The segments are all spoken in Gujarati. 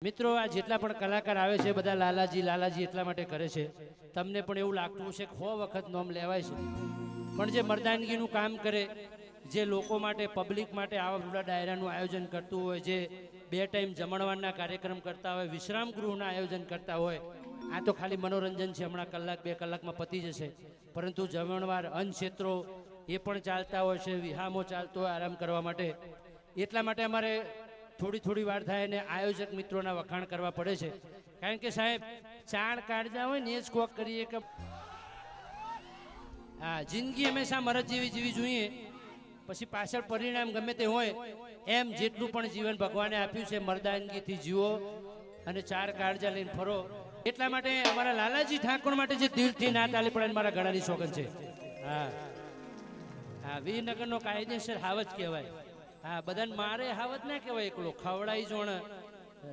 મિત્રો આ જેટલા પણ કલાકાર આવે છે બધા લાલાજી લાલાજી એટલા માટે કરે છે તમને પણ એવું લાગતું હશે કે 100 વખત નામ લેવાય છે પણ જે મર્દાનગીનું કામ કરે જે લોકો માટે પબ્લિક માટે આવા બધા ડાયરાનું આયોજન કરતું હોય જે 2 ટાઈમ જમણવારના કાર્યક્રમ કરતા હોય વિશ્રામ ગૃહના આયોજન કરતા હોય આ તો ખાલી મનોરંજન છે હમણાં કલાક 2 કલાકમાં પતી જશે પરંતુ જમણવાર અન્ન ક્ષેત્રો એ પણ ચાલતા હોય છે વિહામો ચાલતો હોય આરામ કરવા માટે એટલા માટે અમારે થોડી વાર થાય અને આયોજક મિત્રોના વખાણ કરવા પડે છે કારણ કે સાહેબ ચાણ કાઢજા હોય ને એ જ કોક કરીએ કે હા જિંદગી હંમેશા મરજ જેવી જીવી જોઈએ પછી પાછળ પરિણામ ગમે તે હોય એમ જેટલું પણ જીવન ભગવાને આપ્યું છે મર્દાનગીથી જીવો અને ચાર કાળજા લઈને ફરો એટલા માટે અમારા લાલાજી ઠાકોર માટે જે દિલથી ના તાલી પડે મારા ગળાની સોગંદ છે હા હા વિરનગરનો કાયદેસર હાવજ કહેવાય હા બધાને મારે હાવજ ના કહેવાય એકલો ખવડાઈ જોણ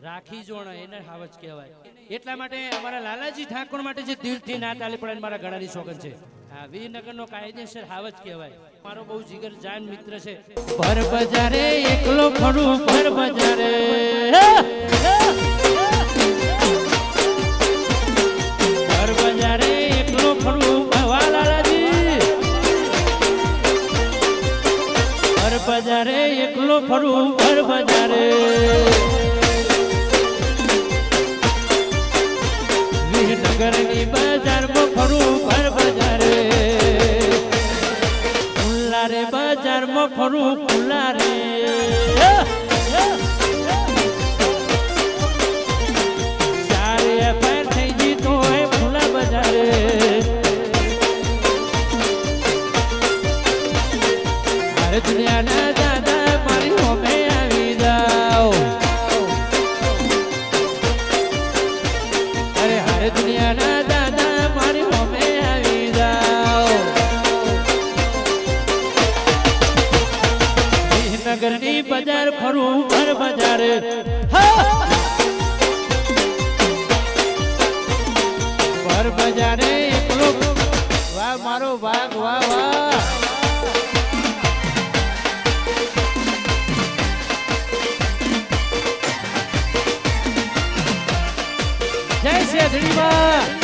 રાખી જોણ એને હાવજ કહેવાય એટલા માટે અમારા લાલાજી ઠાકોર માટે જે દિલથી ના તાલી પડે મારા ગળાની સોગંદ છે હા વિરનગરનો કાયદેસર હાવજ કહેવાય મારો બહુ જીગર જાન મિત્ર છે ભર બજારે એકલો ફરું ભર બજારે ભર બજારે એકલો ફરું ભવા લાલાજી ભર બજારે એકલો ફરું ભર બજારે વિરનગરની બજારમાં ફરું ભર બજારે ખુલ્લા રે બજારમાં ફરું ખુલ્લા રે ચારે અપાર થઈ જીતો હોય ખુલ્લા બજારે અરે દુનિયાના દાદા મારી હોમે આવી જાઓ અરે હરે દુનિયાના દાદા મારી હોમે આવી જાઓ વિરનગરની બજાર ફરું ભર બજારે ભર બજારે એકલો વાહ મારો વાઘ વાહ વાહ જય શ્રી ધણીમાં